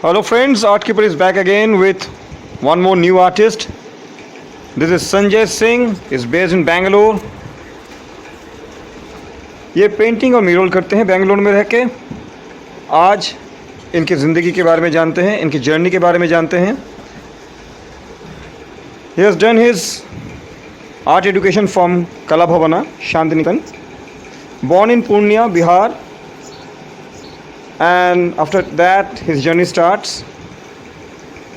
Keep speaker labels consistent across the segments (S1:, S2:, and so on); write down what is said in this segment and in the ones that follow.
S1: Hello friends, Artkeeper is back again with one more new artist. This is Sanjay Singh, is based in Bangalore. ये painting और mural करते हैं बेंगलोर में रह के. आज इनकी ज़िंदगी के बारे में जानते हैं, इनकी जर्नी के बारे में जानते हैं. He has done his art education from Kala Bhavan, Santiniketan. Born in Purnea, Bihar. And after that his journey starts.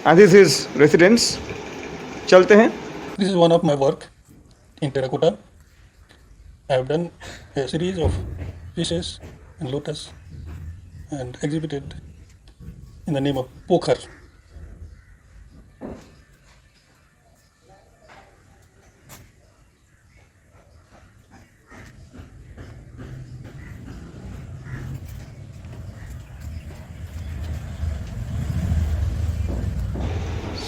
S1: And this is his residence. चलते हैं.
S2: This is one of my work in terracotta. I have done a series of fishes and lotus and exhibited in the name of poker.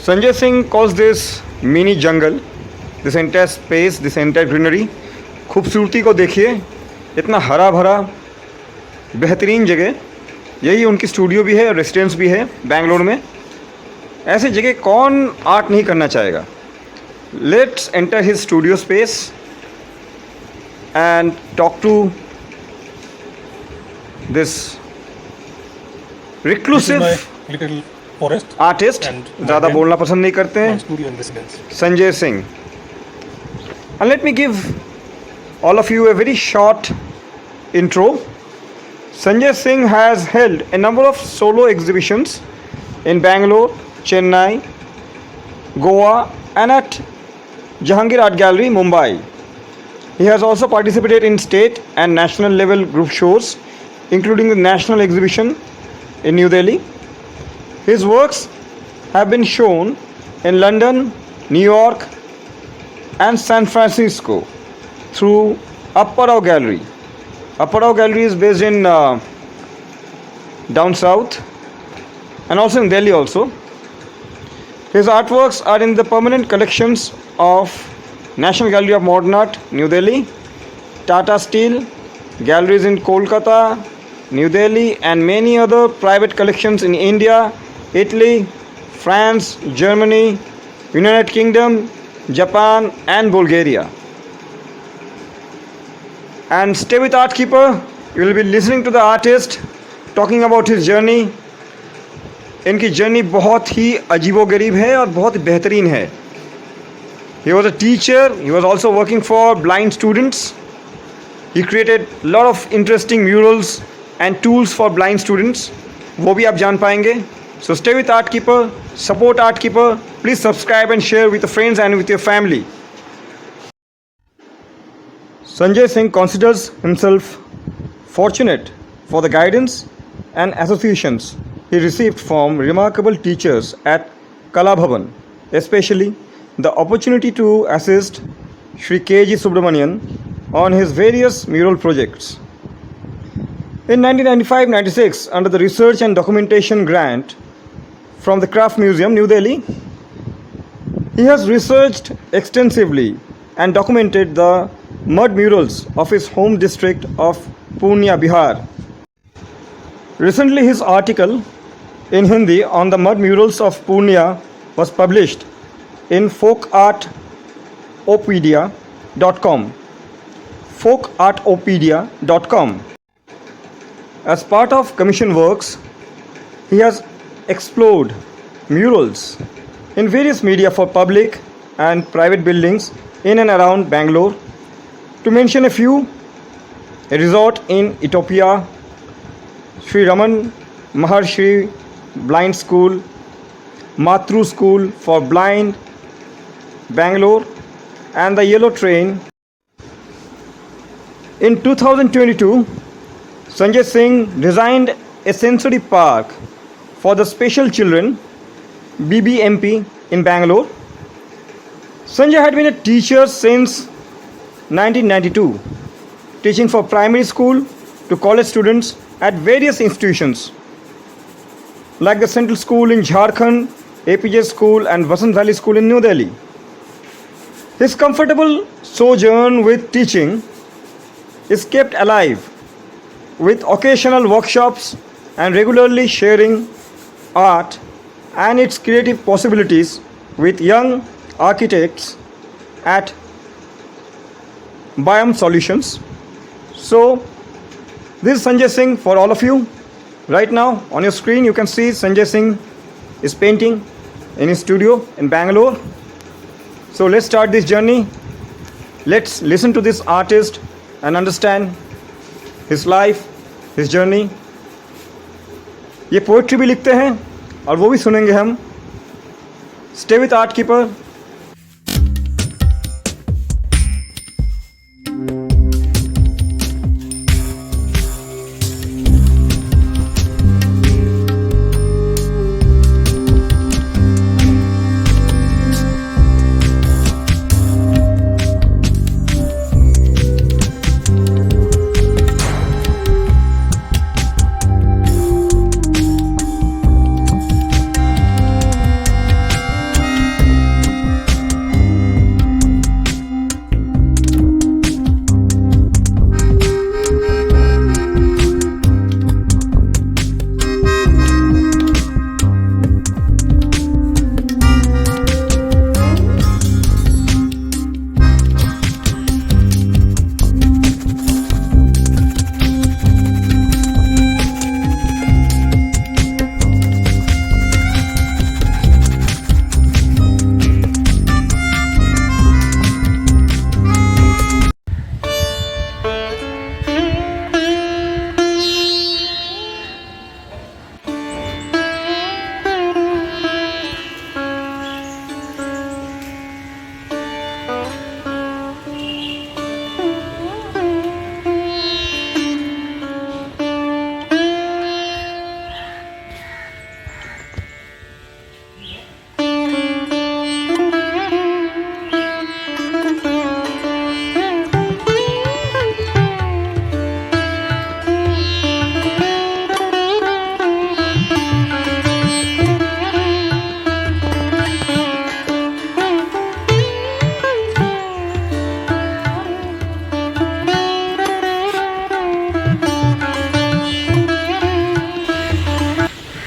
S1: Sanjay Singh calls this mini jungle, this entire space, this entire greenery. खूबसूरती को देखिए, इतना हरा भरा बेहतरीन जगह. यही उनकी स्टूडियो भी है, रेसिडेंस भी है बेंगलोर में. ऐसी जगह कौन आर्ट नहीं करना चाहेगा. Let's enter his studio space and talk to this reclusive artist. ज़्यादा बोलना पसंद नहीं करते हैं, Sanjay Singh. And let me give all of you a very short intro. Sanjay Singh has held a number of solo exhibitions in Bangalore, Chennai, Goa and at Jehangir Art Gallery Mumbai. He has also participated in state and national level group shows, including the national exhibition in New Delhi. His works have been shown in London, New York and San Francisco through Apparao Gallery. Apparao Gallery is based in down south and also in Delhi also. His artworks are in the permanent collections of National Gallery of Modern Art, New Delhi, Tata Steel, galleries in Kolkata, New Delhi and many other private collections in India, Italy, France, Germany, United Kingdom, Japan and Bulgaria. And stay with Artkeeper. You will be listening to the artist talking about his journey. इनकी journey बहुत ही अजीबोगरीब है और बहुत बेहतरीन है. He was a teacher. He was also working for blind students. He created a lot of interesting murals and tools for blind students. वो भी आप जान पाएंगे. So stay with Artkeeper, support Artkeeper, please subscribe and share with your friends and with your family. Sanjay Singh considers himself fortunate for the guidance and associations he received from remarkable teachers at Kala Bhavan, especially the opportunity to assist Sri K.G. Subramanyan on his various mural projects. In 1995-96, under the Research and Documentation Grant from the Craft Museum, New Delhi, he has researched extensively and documented the mud murals of his home district of Purnea, Bihar. Recently, his article in Hindi on the mud murals of Purnea was published in folkartopedia.com. folkartopedia.com. As part of commission works, he has explored murals in various media for public and private buildings in and around Bangalore. To mention a few, a resort in Ethiopia, Sri Raman Maharshi Blind School, Matru School for Blind, Bangalore, and the Yellow Train. In 2022, Sanjay Singh designed a sensory park for the special children, BBMP, in Bangalore. Sanjay had been a teacher since 1992, teaching for primary school to college students at various institutions like the Central School in Jharkhand, APJ School and Vasant Valley School in New Delhi. His comfortable sojourn with teaching is kept alive with occasional workshops and regularly sharing art and its creative possibilities with young architects at Biome Solutions. So, this is Sanjay Singh for all of you. Right now on your screen you can see Sanjay Singh is painting in his studio in Bangalore. So let's start this journey. Let's listen to this artist and understand his life, his journey. ये poetry भी लिखते हैं और वो भी सुनेंगे हम. Stay with Art Keeper.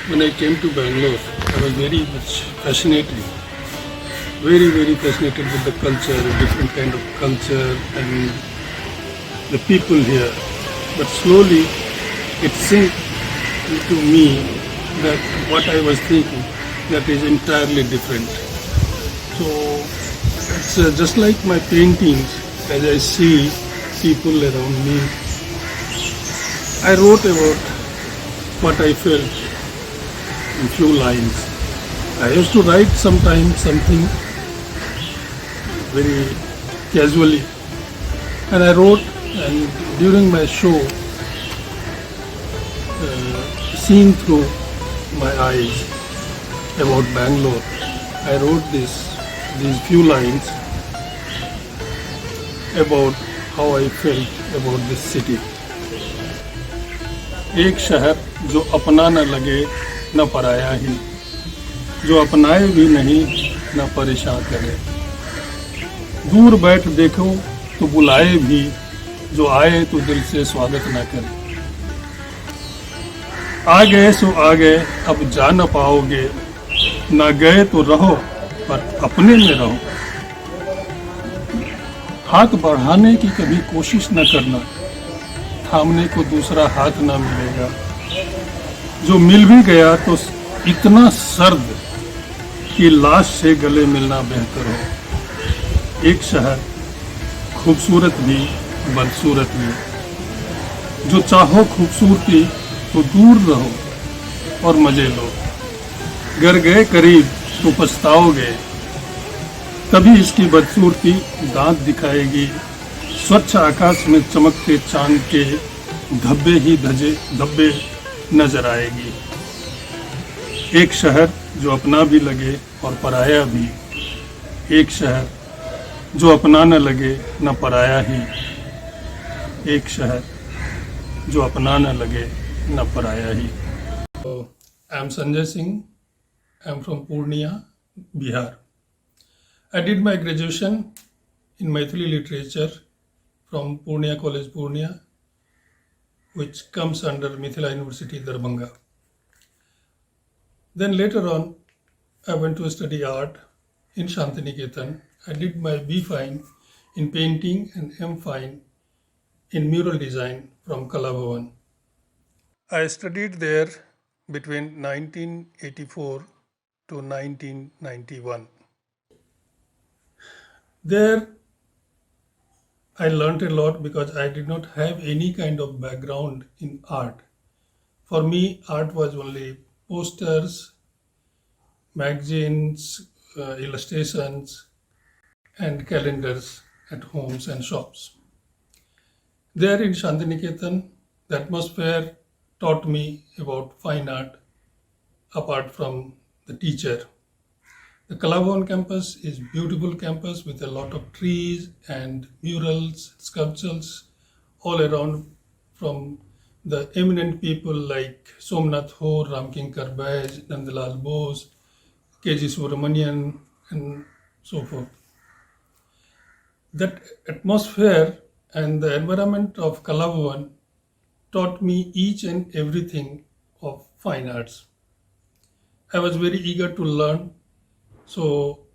S2: When I came to Bangalore, I was very much fascinated, very fascinated with the culture, different kind of culture and the people here. But slowly it sank into me that what I was thinking, that is entirely different. So it's just like my paintings, as I see people around me, I wrote about what I felt in few lines. I used to write sometimes something very casually, and I wrote, and during my show, seeing through my eyes about Bangalore, I wrote these few lines about how I felt about this city. एक शहर जो अपना न लगे न पराया ही, जो अपनाए भी नहीं न परेशान करे, दूर बैठ देखो तो बुलाए भी, जो आए तो दिल से स्वागत न करे, आ गए सो आ गए अब जा न पाओगे, ना गए तो रहो पर अपने में रहो, हाथ बढ़ाने की कभी कोशिश न करना, थामने को दूसरा हाथ ना मिलेगा, जो मिल भी गया तो इतना सर्द कि लाश से गले मिलना बेहतर हो। एक शहर खूबसूरत भी बदसूरत भी, जो चाहो खूबसूरती तो दूर रहो और मजे लो, गर गए करीब तो पछताओगे, तभी इसकी बदसूरती दांत दिखाएगी, स्वच्छ आकाश में चमकते चांद के धब्बे ही धब्बे नजर आएगी। एक शहर जो अपना भी लगे और पराया भी, एक शहर जो अपना न लगे न पराया ही, एक शहर जो अपना न लगे न पराया ही। I am Sanjay Singh. I am from Purnea, Bihar. I did my graduation in Maithili literature from Purnea College, Purnea, which comes under Mithila University, Darbhanga. Then later on, I went to study art in Santiniketan. I did my B Fine in painting and M Fine in mural design from Kala Bhavan. I studied there between 1984 to 1991. There, I learned a lot because I did not have any kind of background in art. For me, art was only posters, magazines, illustrations, and calendars at homes and shops. There in Santiniketan, the atmosphere taught me about fine art apart from the teacher. The Kala Bhavan campus is beautiful campus with a lot of trees and murals, sculptures all around from the eminent people like Somnath Ho, Ramkinkar Baij, Nandalal Bose, K.G. Subramanyan, and so forth. That atmosphere and the environment of Kala Bhavan taught me each and everything of fine arts. I was very eager to learn, so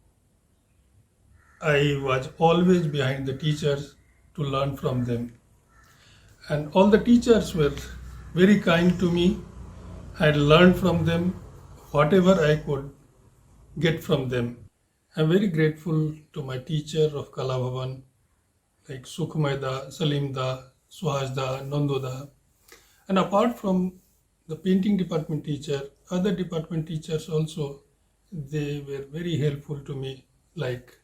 S2: I was always behind the teachers to learn from them. And all the teachers were very kind to me. I learned from them whatever I could get from them. I'm very grateful to my teacher of Kala Bhavan, like Sukhmayda, Salimda, Suhasda, Nandoda. And apart from the painting department teacher, other department teachers also, they were very helpful to me, like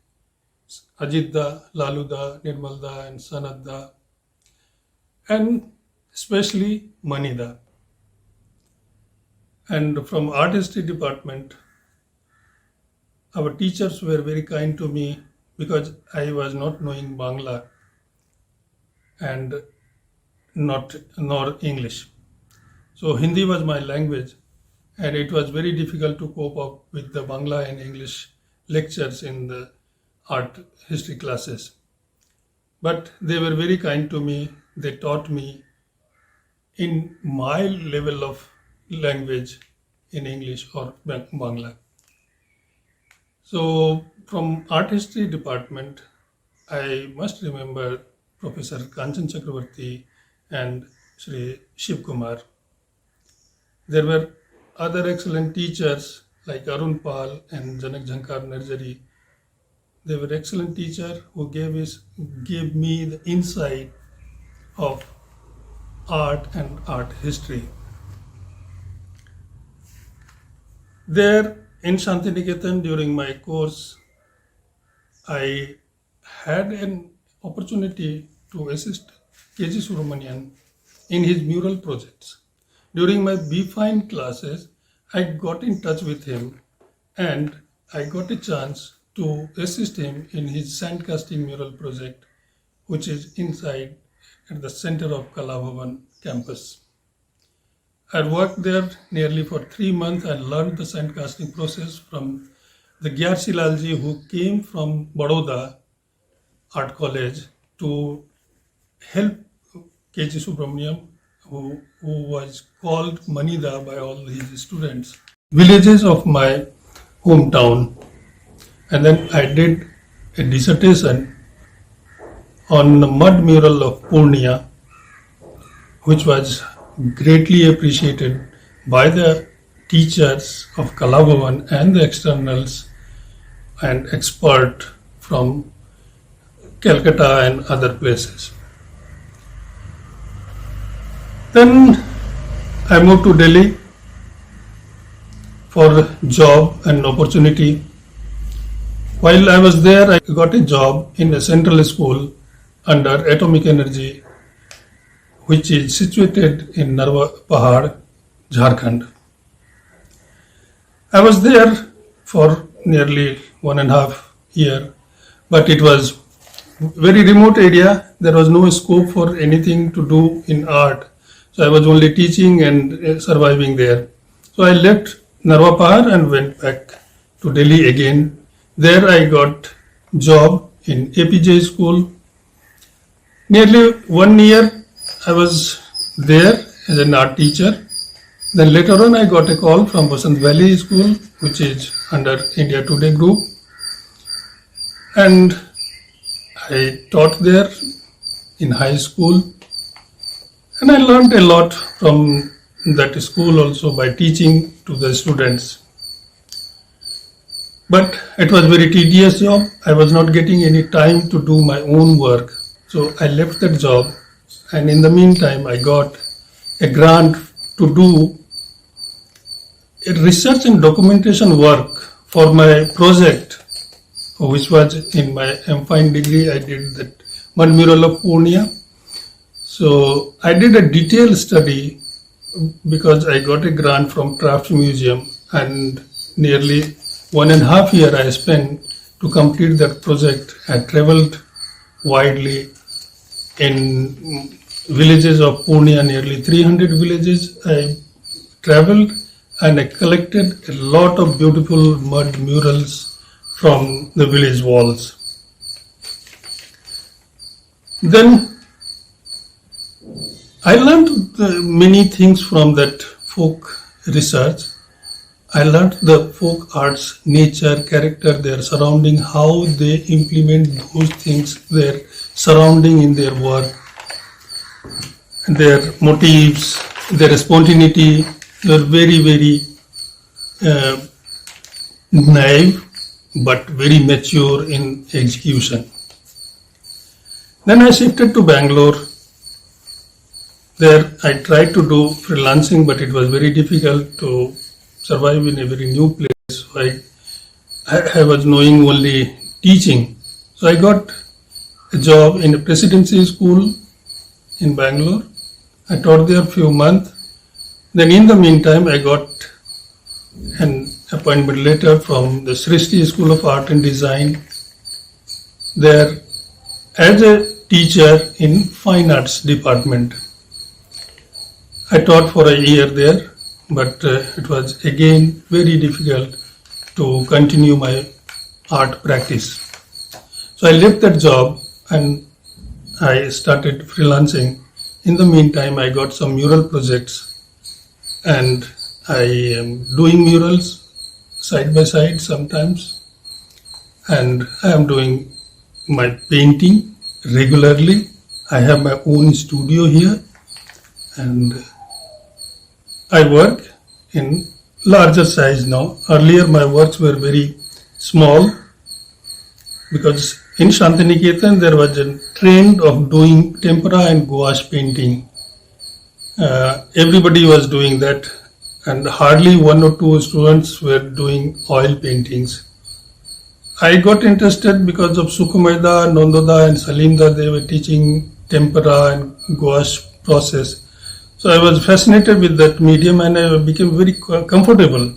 S2: Ajitda, Laluda, Nirmalda, and Sanadda, and especially Manida. And from art history department, our teachers were very kind to me because I was not knowing Bangla and nor English. So Hindi was my language, and it was very difficult to cope up with the Bangla and English lectures in the art history classes. But they were very kind to me. They taught me in my level of language in English or Bangla. So from art history department, I must remember Professor Kanchan Chakravarti and Sri Shiv Kumar. There were other excellent teachers like Arun Pal and Janak Jhankar Narjari. They were excellent teachers who gave me the insight of art and art history. There in Santiniketan during my course, I had an opportunity to assist K.G. Subramanyan in his mural projects. During my B Fine classes, I got in touch with him and I got a chance to assist him in his sand casting mural project, which is inside at the center of Kala Bhavan campus. I worked there nearly for 3 months and learned the sand casting process from the Gyar Shilalji, who came from Baroda Art College to help K.G. Subramaniam, who was called Manida by all his students. Villages of my hometown. And then I did a dissertation on the mud mural of Purnea, which was greatly appreciated by the teachers of Kala Bhavan and the externals and expert from Calcutta and other places. Then I moved to Delhi for job and opportunity. While I was there, I got a job in a central school under atomic energy, which is situated in Narwa Pahad, Jharkhand. I was there for nearly 1.5 years, but it was very remote area. There was no scope for anything to do in art. So I was only teaching and surviving there. So I left Narwa Pahad and went back to Delhi again. There I got job in APJ school. Nearly 1 year I was there as an art teacher. Then later on, I got a call from Vasant Valley School, which is under India Today Group, and I taught there in high school, and I learned a lot from that school also by teaching to the students. But it was very tedious job. I was not getting any time to do my own work. So I left that job, and in the meantime I got a grant to do a research and documentation work for my project, which was in my M.Phil degree. I did that one mural of Purnea. So I did a detailed study because I got a grant from Crafts Museum, and nearly 1.5 years I spent to complete that project. I traveled widely in villages of Purnea, nearly 300 villages. I traveled and I collected a lot of beautiful mud murals from the village walls. Then I learned many things from that folk research. I learned the folk arts, nature, character, their surrounding, how they implement those things, their surrounding in their work, their motifs, their spontaneity. They are very, very naive but very mature in execution. Then I shifted to Bangalore. There I tried to do freelancing, but it was very difficult to survive in a very new place. So I was knowing only teaching. So I got a job in a presidency school in Bangalore. I taught there a few months. Then in the meantime, I got an appointment letter from the Sri K.G School of Art and Design there as a teacher in Fine Arts department. I taught for a year there, but it was again very difficult to continue my art practice. So I left that job and I started freelancing. In the meantime, I got some mural projects and I am doing murals side by side sometimes, and I am doing my painting regularly. I have my own studio here and I work in larger size now. Earlier my works were very small because in Santiniketan there was a trend of doing tempera and gouache painting. Everybody was doing that and hardly 1 or 2 students were doing oil paintings. I got interested because of Sukumaida, Nondoda and Salimda. They were teaching tempera and gouache process. So I was fascinated with that medium and I became very comfortable.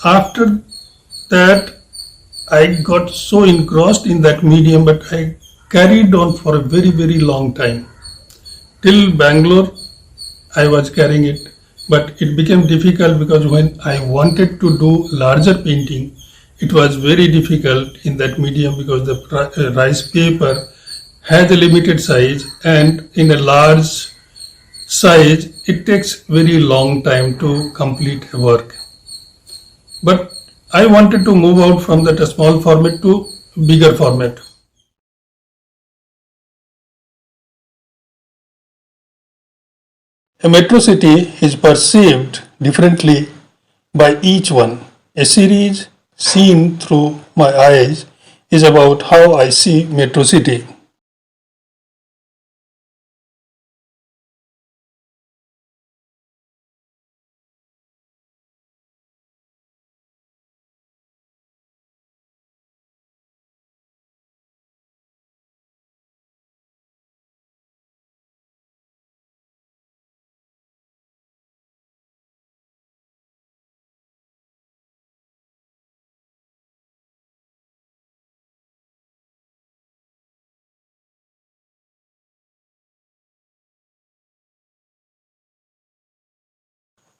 S2: After that, I got so engrossed in that medium, but I carried on for a very, very long time. Till Bangalore, I was carrying it, but it became difficult because when I wanted to do larger painting, it was very difficult in that medium because the rice paper has a limited size, and in a large size, it takes very long time to complete a work. But I wanted to move out from that small format to bigger format. A metro city is perceived differently by each one. A series seen through my eyes is about how I see metro city.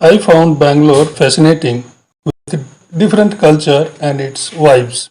S2: I found Bangalore fascinating with different culture and its vibes.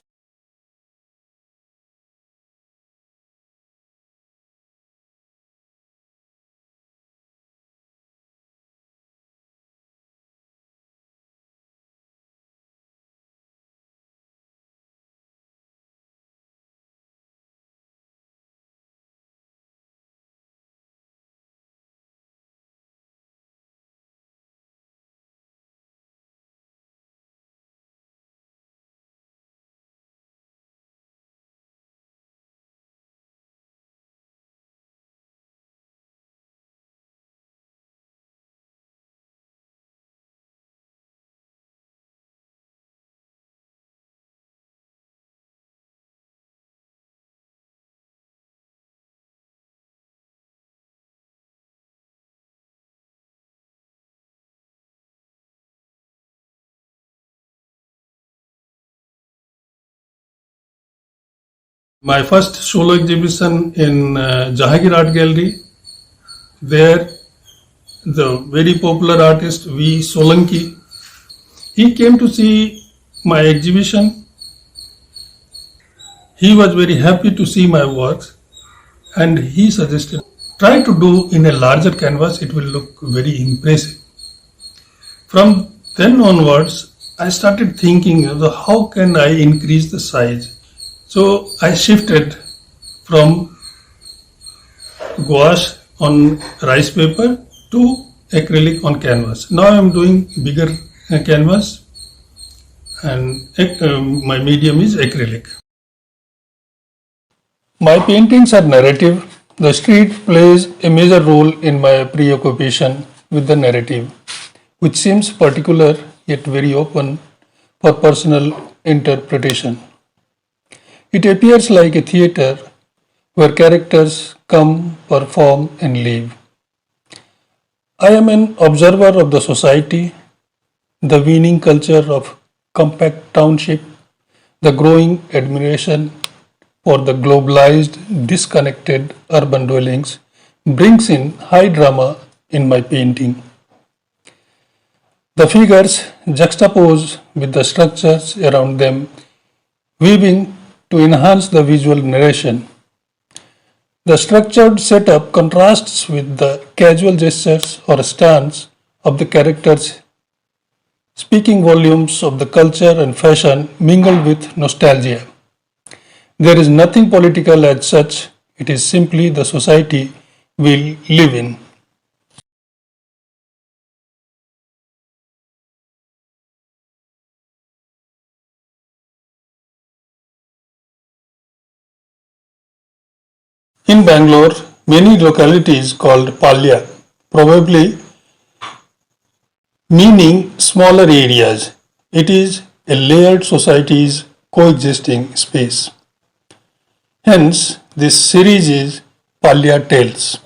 S2: My first solo exhibition in Jehangir Art Gallery, there the very popular artist V. Solanki, he came to see my exhibition. He was very happy to see my works and he suggested try to do in a larger canvas, it will look very impressive. From then onwards, I started thinking how can I increase the size. So I shifted from gouache on rice paper to acrylic on canvas. Now I am doing bigger canvas and my medium is acrylic. My paintings are narrative. The street plays a major role in my preoccupation with the narrative, which seems particular yet very open for personal interpretation. It appears like a theater where characters come, perform, and leave. I am an observer of the society, the waning culture of compact township, the growing admiration for the globalized, disconnected urban dwellings brings in high drama in my painting. The figures juxtapose with the structures around them, weaving to enhance the visual narration. The structured setup contrasts with the casual gestures or stance of the characters, speaking volumes of the culture and fashion mingled with nostalgia. There is nothing political as such, it is simply the society we live in. In Bangalore, many localities called Palya, probably meaning smaller areas. It is a layered society's coexisting space. Hence, this series is Palya Tales.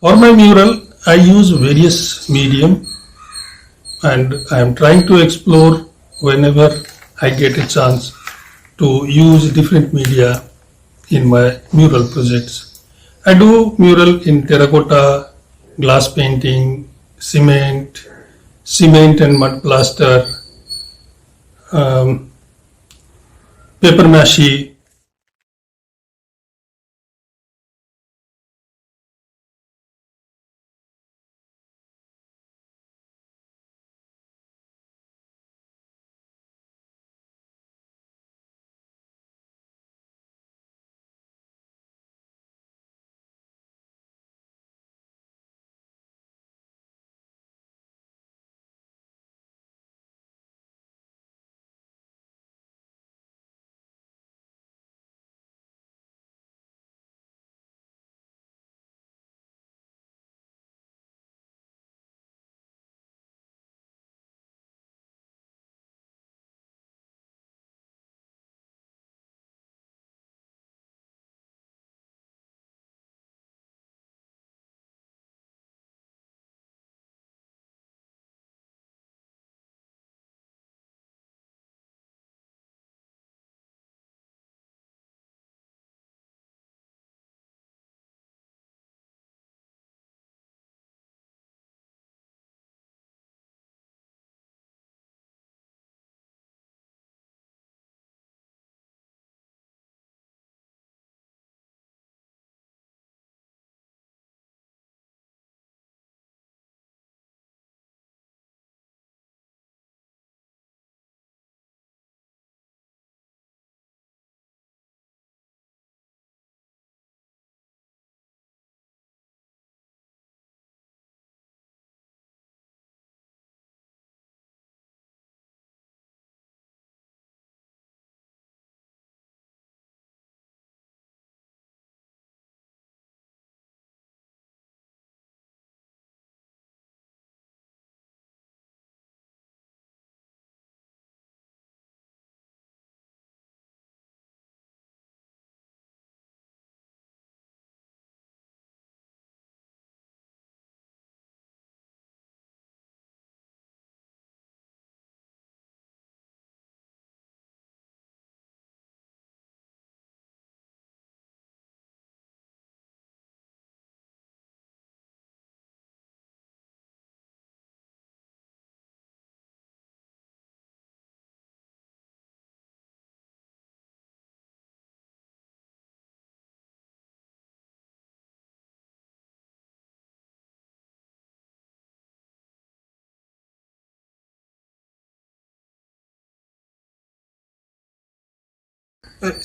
S2: For my mural, I use various medium and I am trying to explore whenever I get a chance to use different media in my mural projects. I do mural in terracotta, glass painting, cement and mud plaster, um, paper mache.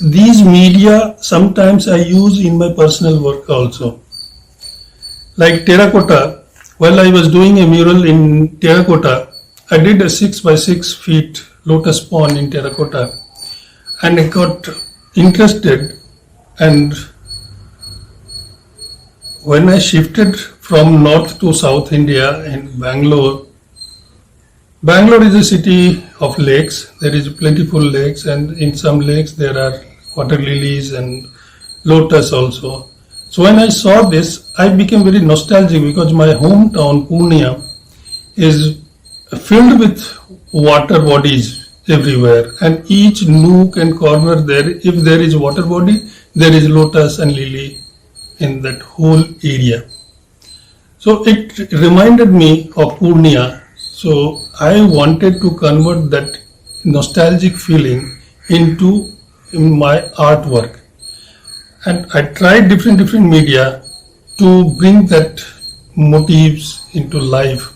S2: these media sometimes I use in my personal work also. Like terracotta, while I was doing a mural in terracotta, I did a 6 by 6 feet lotus pond in terracotta, and I got interested. And when I shifted from North to South India in Bangalore, Bangalore is a city of lakes. There is plentiful lakes, and in some lakes there are water lilies and lotus also. So when I saw this, I became very nostalgic because my hometown Purnea is filled with water bodies everywhere, and each nook and corner there, if there is water body, there is lotus and lily in that whole area. So it reminded me of Purnea. So I wanted to convert that nostalgic feeling into my artwork, and I tried different media to bring that motifs into life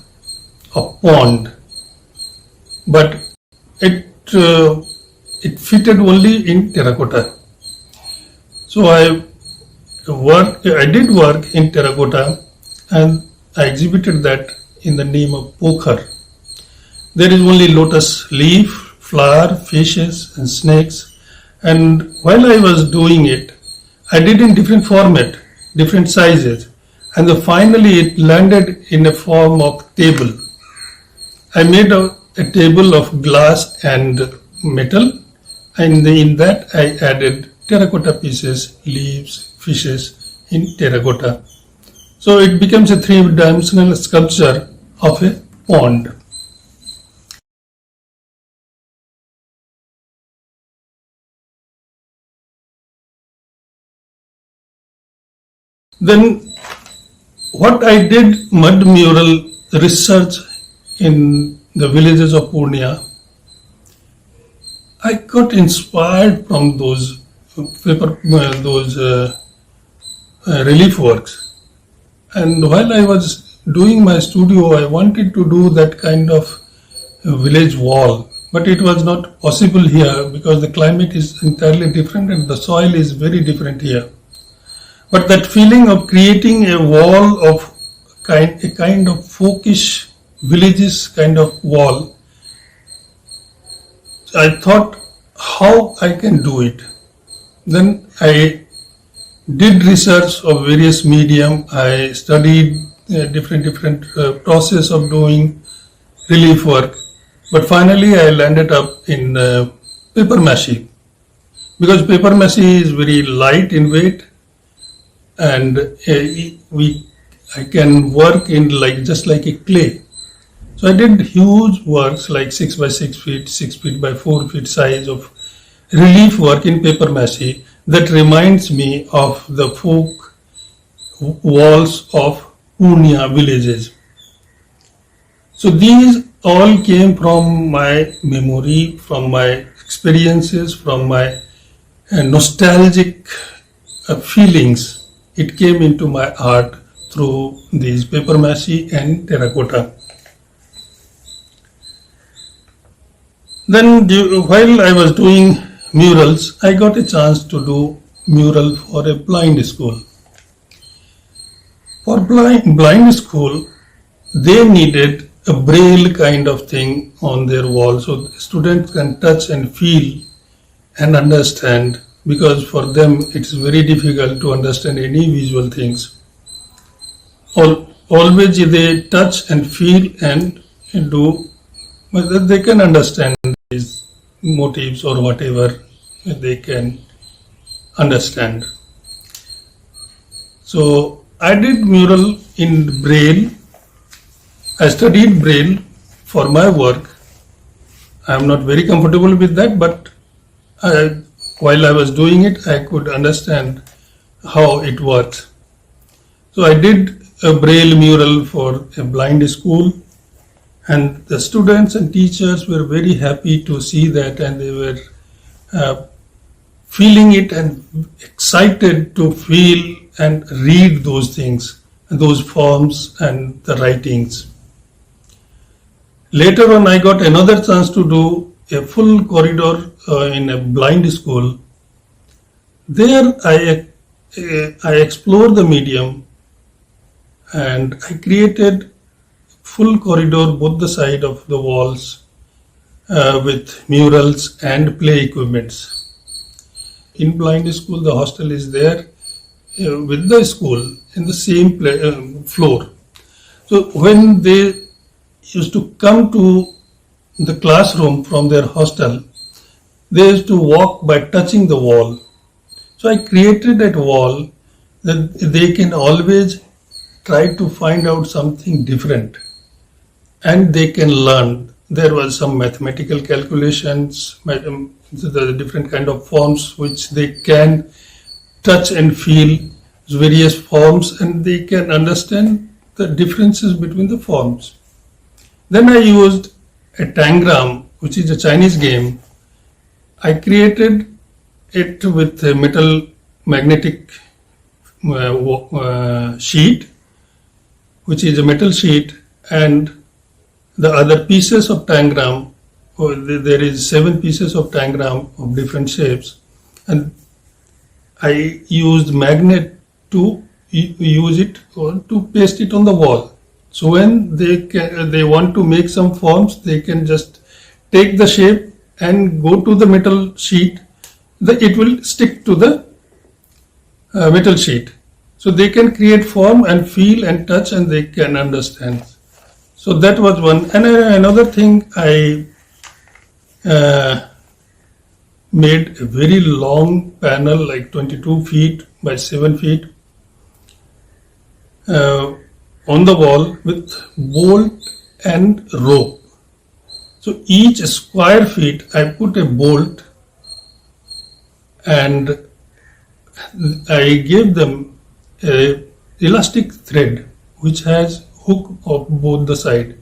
S2: of pond, but it fitted only in terracotta. So I did work in terracotta, and I exhibited that in the name of pokhar. There is only lotus leaf, flower, fishes and snakes, and while I was doing it, I did in different format, different sizes, and finally it landed in a form of table. I made a table of glass and metal, and in that I added terracotta pieces, leaves, fishes in terracotta. So it becomes a 3-dimensional sculpture of a pond. Then what I did mud mural research in the villages of Purnea, I got inspired from those relief works. And while I was doing my studio, I wanted to do that kind of village wall, but it was not possible here because the climate is entirely different and the soil is very different here. But that feeling of creating a wall of a kind of folkish villages kind of wall, I thought how I can do it. Then I did research of various medium. I studied different process of doing relief work, but finally I landed up in paper mache, because paper mache is very light in weight, and I can work in just like a clay. So I did huge works like 6 by 6 feet, 6 feet by 4 feet size of relief work in paper mache that reminds me of the folk walls of Purnea villages. So these all came from my memory, from my experiences, from my nostalgic feelings. It came into my art through these paper mache and terracotta. Then while I was doing murals, I got a chance to do mural for a blind school. For blind school, they needed a braille kind of thing on their wall so students can touch and feel and understand, because for them it's very difficult to understand any visual things. Always they touch and feel and do, but they can understand these motifs or whatever they can understand. So I did mural in braille. I studied braille for my work. I am not very comfortable with that, but while I was doing it, I could understand how it works. So I did a braille mural for a blind school, and the students and teachers were very happy to see that, and they were feeling it and excited to feel and read those things, those forms and the writings. Later on, I got another chance to do a full corridor in a blind school there I explored the medium and I created full corridor both the side of the walls with murals and play equipments. In blind school, the hostel is there with the school in the same floor. So when they used to come to the classroom from their hostel, they used to walk by touching the wall. So I created that wall that they can always try to find out something different and they can learn. There was some mathematical calculations, the different kind of forms which they can touch and feel various forms and they can understand the differences between the forms. Then I used a tangram, which is a Chinese game. I created it with a metal magnetic sheet, which is a metal sheet, and the other pieces of tangram. There is 7 pieces of tangram of different shapes, and I used magnet to use it or to paste it on the wall. So when they want to make some forms, they can just take the shape and go to the metal sheet. It will stick to the metal sheet. So they can create form and feel and touch and they can understand. So that was one. And another thing, I made a very long panel, like 22 feet by 7 feet, on the wall with bolt and rope. So each square feet I put a bolt and I gave them a elastic thread which has hook of both the side.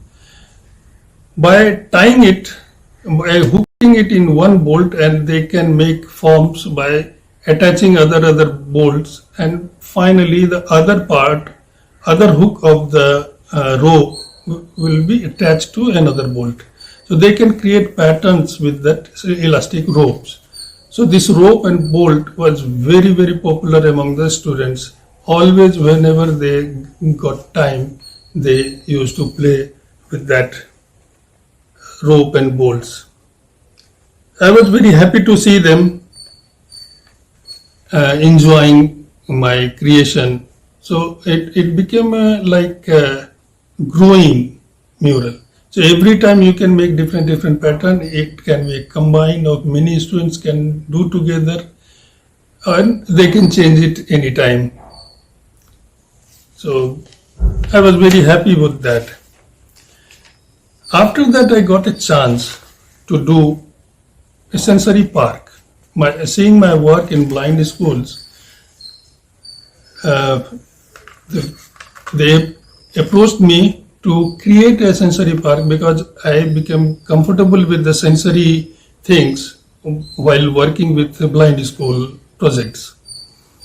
S2: By tying it, by hooking it in one bolt, and they can make forms by attaching other bolts, and finally the other hook of the rope will be attached to another bolt. So they can create patterns with that elastic ropes. So this rope and bolt was very popular among the students. Always whenever they got time, they used to play with that rope and bolts. I was very happy to see them enjoying my creation. So it became like a growing mural. So every time you can make different pattern, it can be a combine of many students can do together and they can change it anytime. So I was very happy with that. After that, I got a chance to do a sensory park. Seeing my work in blind schools, they approached me to create a sensory park because I became comfortable with the sensory things while working with the blind school projects.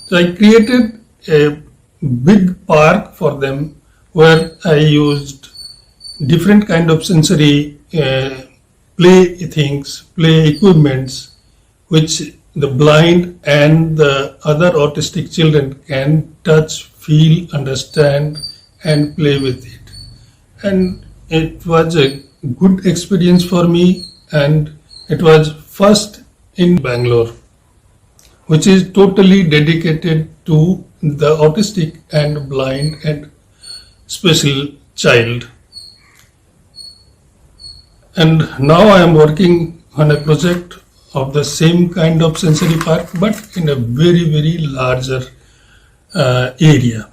S2: So I created a big park for them where I used different kind of sensory play things, play equipments, which the blind and the other autistic children can touch, feel, understand, and play with it. And it was a good experience for me, and it was first in Bangalore, which is totally dedicated to the autistic and blind and special child. And now I am working on a project of the same kind of sensory park, but in a very larger area.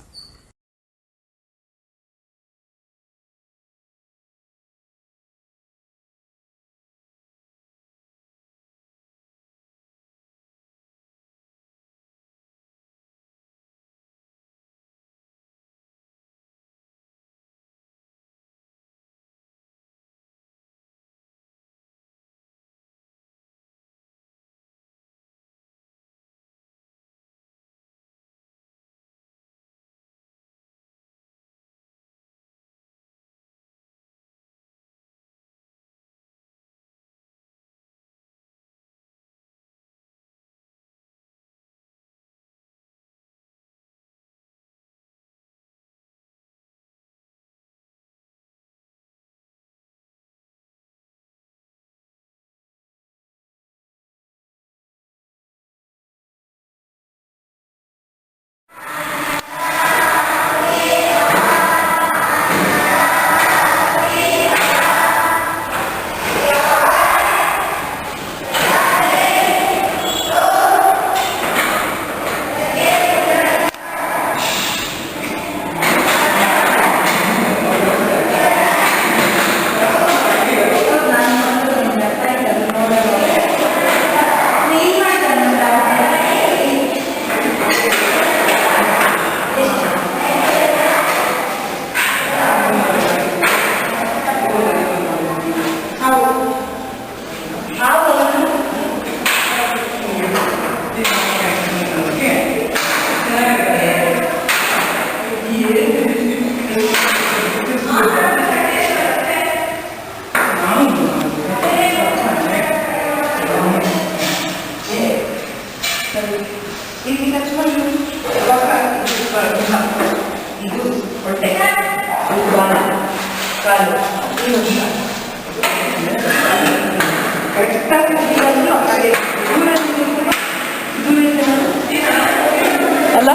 S3: ಅಲ್ಲ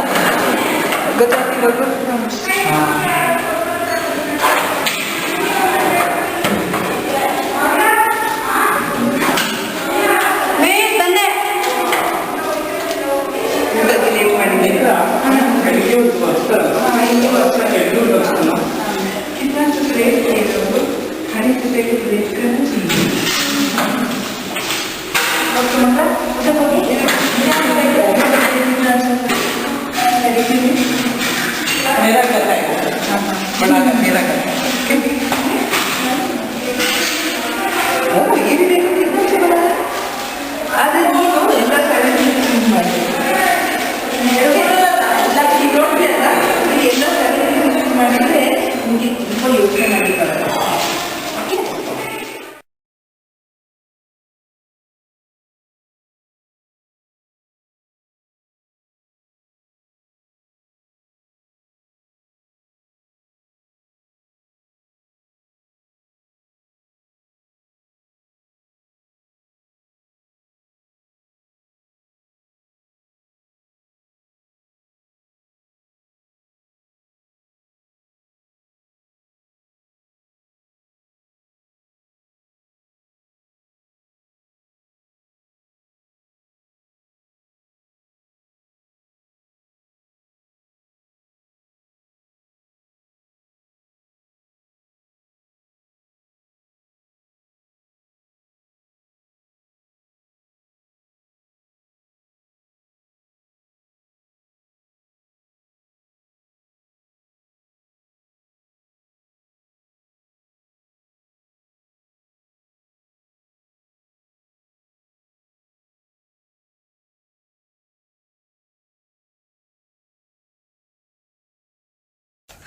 S3: ಗೊತ್ತಾಗ್ತಿರೋದು मेरा कर है बड़ा कर मेरा कर ओ ये भी देखो कितना अच्छा बना है आज ये तो ऐसा सारे चीज मारे like you don't get that ये ऐसा सारे चीज मारे मुझे इनको योजना नहीं करना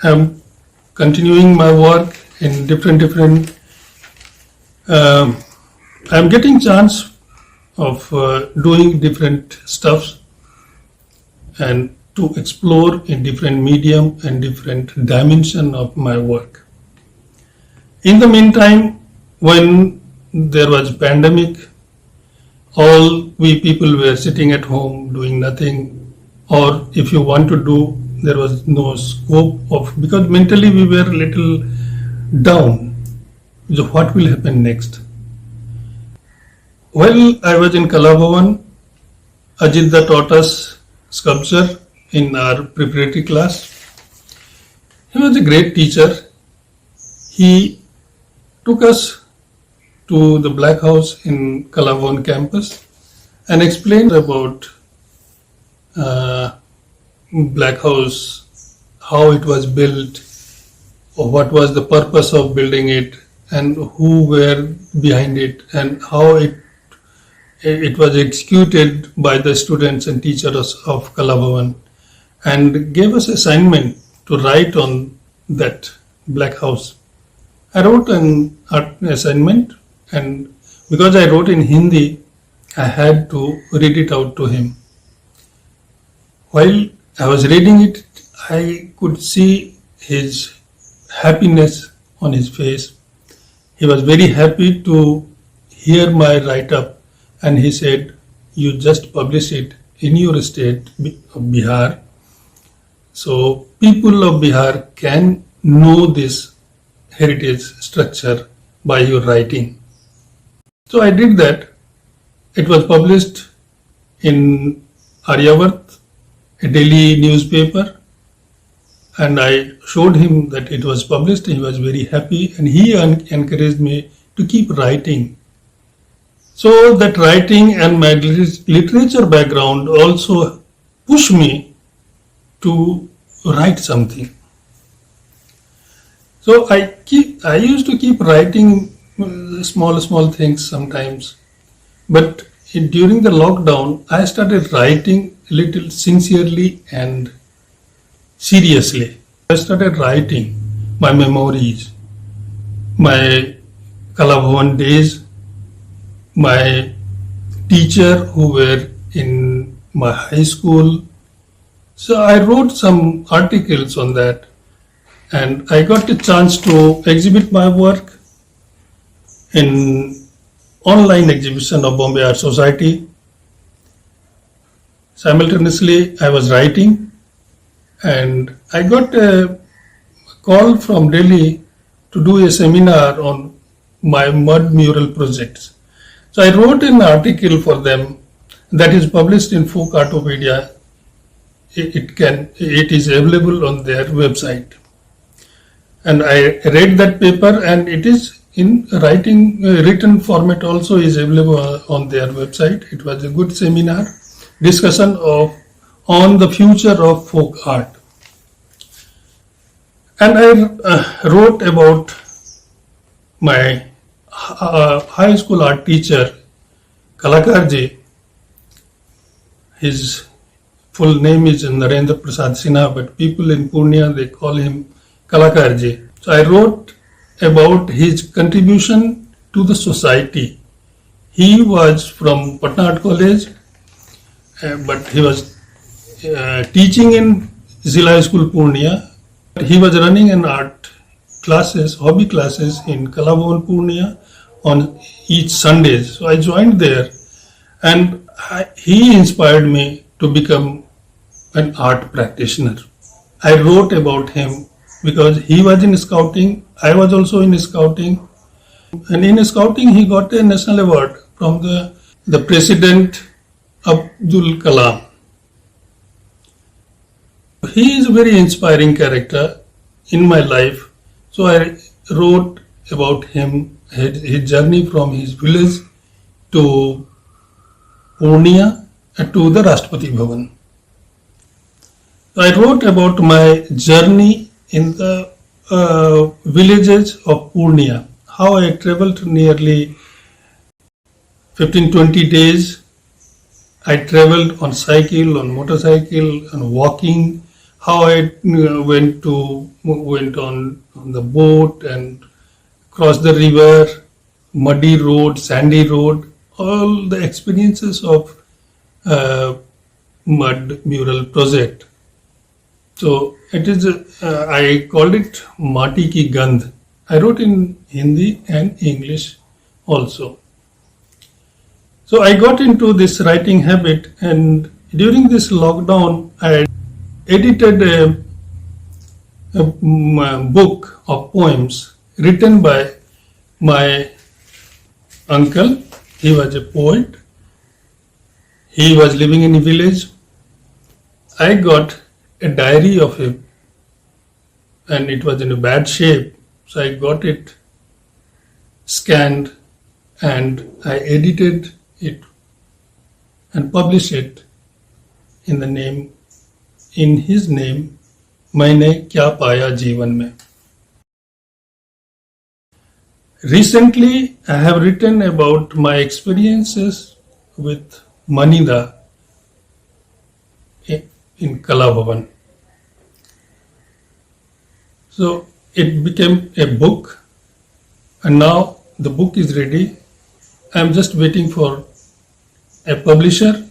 S2: I'm continuing my work in different. I'm getting chance of doing different stuffs and to explore in different medium and different dimension of my work. In the meantime, when there was pandemic, all we people were sitting at home doing nothing, or if you want to do, there was no scope of, because mentally we were a little down. So what will happen next? Well, I was in Kala Bhavan. Ajitda taught us sculpture in our preparatory class. He was a great teacher. He took us to the Black House in Kala Bhavan campus and explained about Black House, how it was built, or what was the purpose of building it, and who were behind it, and how it was executed by the students and teachers of Kala Bhavan, and gave us assignment to write on that Black House. I wrote an assignment, and because I wrote in Hindi, I had to read it out to him. While I was reading it, I could see his happiness on his face. He was very happy to hear my write-up, and he said, "You just publish it in your state of Bihar, so people of Bihar can know this heritage structure by your writing." So I did that. It was published in Aryavart, a daily newspaper, and I showed him that it was published. He was very happy, and he encouraged me to keep writing. So that writing and my literature background also pushed me to write something. So I used to keep writing small things sometimes, but during the lockdown, I started writing a little sincerely and seriously. I started writing my memories, my Kala Bhavan days, my teacher who were in my high school. So I wrote some articles on that, and I got a chance to exhibit my work in online exhibition of Bombay Art Society. Simultaneously, I was writing, and I got a call from Delhi to do a seminar on my mud mural projects. So I wrote an article for them that is published in Folk Artopedia. It is available on their website, and I read that paper, and it is in written format also is available on their website. It was a good seminar discussion on the future of folk art, and I wrote about my high school art teacher Kalakarji. His full name is Narendra Prasad Sinha, but people in Purnea, they call him Kalakarji. So I wrote about his contribution to the society. He was from Patna Art College, but he was teaching in Zilla High School Purnea. He was running an art classes, hobby classes in Kala Bhavan Purnea on each Sundays. So I joined there, and he inspired me to become an art practitioner. I wrote about him because he was in scouting, I was also in scouting, and in scouting he got a national award from the President Abdul Kalam. He is a very inspiring character in my life, so I wrote about him, his journey from his village to Purnea to the Rashtrapati Bhavan. I wrote about my journey in the villages of Purnea, how I traveled nearly 15-20 days. I traveled on cycle, on motorcycle, on walking, how I went on the boat and crossed the river, muddy road, sandy road, all the experiences of mud mural project. So it is, I called it Mati Ki Gandh. I wrote in Hindi and English also. So I got into this writing habit, and during this lockdown, I edited a book of poems written by my uncle. He was a poet. He was living in a village. I got a diary of him, and it was in a bad shape. So I got it scanned, and I edited it and published it in his name, मैंने क्या पाया जीवन में. Recently, I have written about my experiences with Manida in Kala Bhavan. So it became a book, and now the book is ready. I am just waiting for a publisher,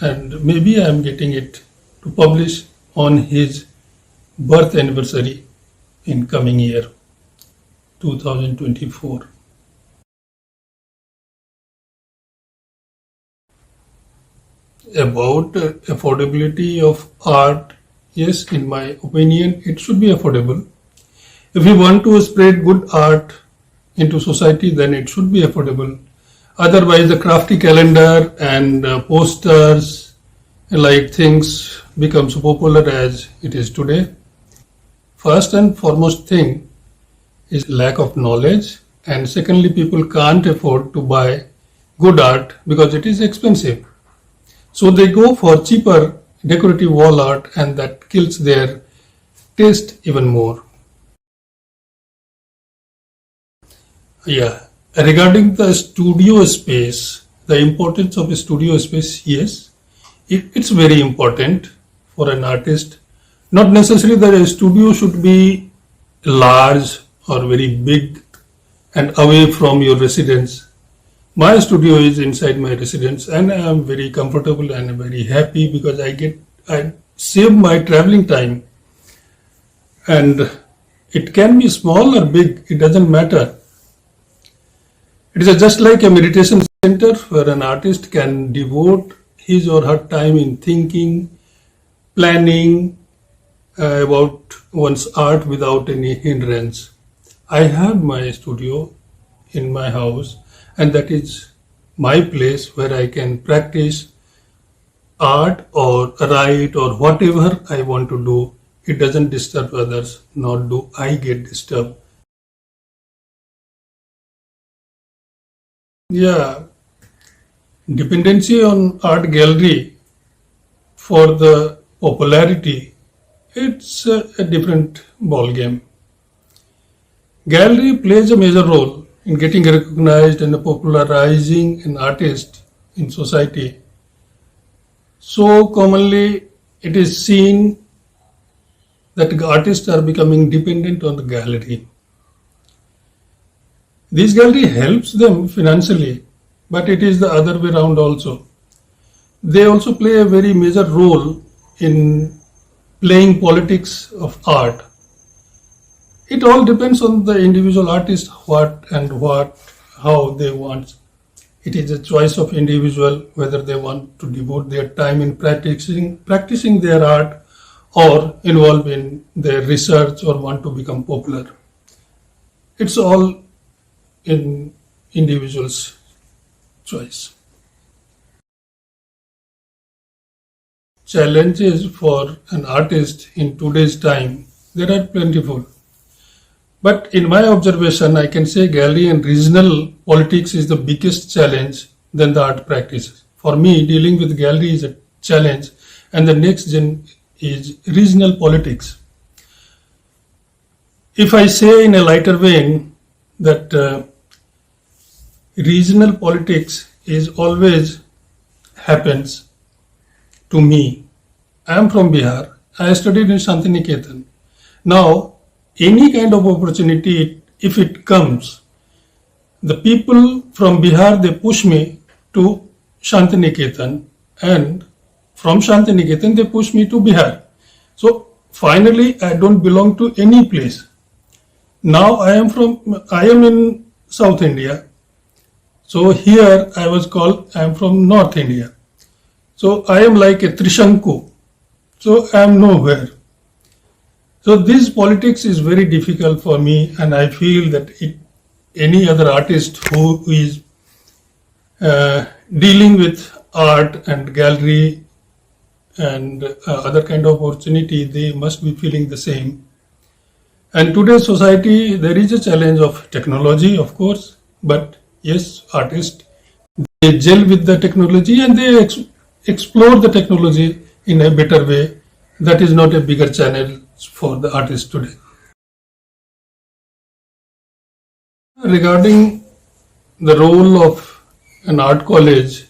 S2: and maybe I am getting it to publish on his birth anniversary in coming year, 2024. About affordability of art, yes, in my opinion, it should be affordable. If you want to spread good art into society, then it should be affordable. Otherwise, the crafty calendar and posters like things become so popular as it is today. First and foremost thing is lack of knowledge, and secondly, people can't afford to buy good art because it is expensive. So they go for cheaper decorative wall art, and that kills their taste even more. Yeah, regarding the studio space, the importance of a studio space, yes, it's very important for an artist. Not necessarily that a studio should be large or very big and away from your residence. My studio is inside my residence, and I am very comfortable and very happy because I save my traveling time. And it can be small or big, it doesn't matter. It is just like a meditation center where an artist can devote his or her time in thinking, planning about one's art without any hindrance. I have my studio in my house, and that is my place where I can practice art or write or whatever I want to do. It doesn't disturb others, nor do I get disturbed. Yeah, dependency on art gallery for the popularity, it's a different ball game. Gallery plays a major role in getting recognized and popularizing an artist in society. So commonly it is seen that artists are becoming dependent on the gallery. This gallery helps them financially, but it is the other way around also. They also play a very major role in playing politics of art. It all depends on the individual artist, how they want. It is a choice of individual whether they want to devote their time in practicing their art or involve in their research or want to become popular. It's all in individual's choice. Challenges for an artist in today's time, there are plentiful. But in my observation, I can say gallery and regional politics is the biggest challenge than the art practice. For me, dealing with gallery is a challenge, and the next gen is regional politics. If I say in a lighter vein that regional politics is always happens to me. I am from Bihar. I studied in Santiniketan. Now, any kind of opportunity, if it comes, the people from Bihar, they push me to Santiniketan, and from Santiniketan, they push me to Bihar. So, finally, I don't belong to any place. Now, I am in South India. So here I was called, I am from North India. So I am like a Trishanku. So I am nowhere. So this politics is very difficult for me, and I feel that any other artist who is dealing with art and gallery and other kind of opportunity, they must be feeling the same. And today's society, there is a challenge of technology, of course, but yes, artists, they gel with the technology and they explore the technology in a better way. That is not a bigger challenge for the artist today. Regarding the role of an art college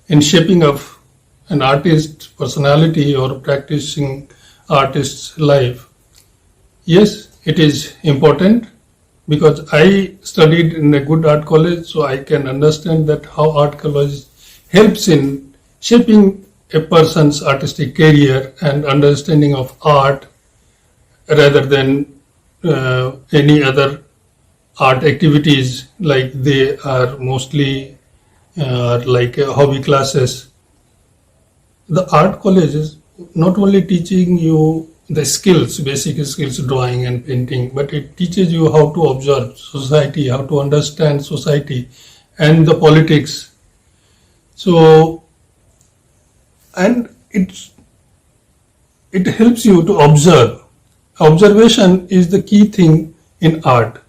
S2: in shaping up an artist's personality or practicing artist's life, yes, it is important. Because I studied in a good art college, so I can understand that how art college helps in shaping a person's artistic career and understanding of art rather than any other art activities, like they are mostly like hobby classes. The art college is not only teaching you the skills, basic skills, drawing and painting, but it teaches you how to observe society, how to understand society and the politics. So, and it helps you to observe. Observation is the key thing in art.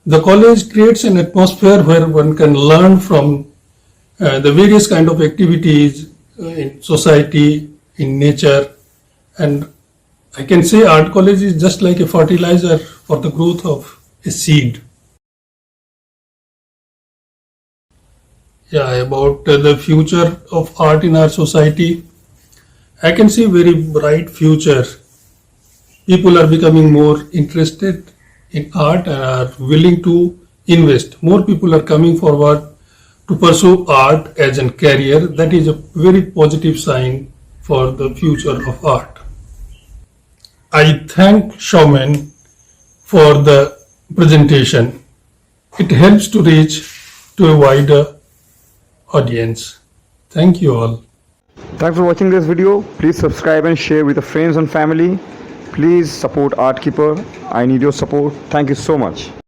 S2: The college creates an atmosphere where one can learn from the various kind of activities in society, in nature, and I can say art college is just like a fertilizer for the growth of a seed. Yeah, about the future of art in our society, I can see very bright future. People are becoming more interested in art and are willing to invest. More people are coming forward to pursue art as a career. That is a very positive sign for the future of art. I thank Showman for the presentation. It helps to reach to a wider audience. Thank you all.
S1: Thanks for watching this video. Please subscribe and share with your friends and family. Please support Art Keeper. I need your support. Thank you so much.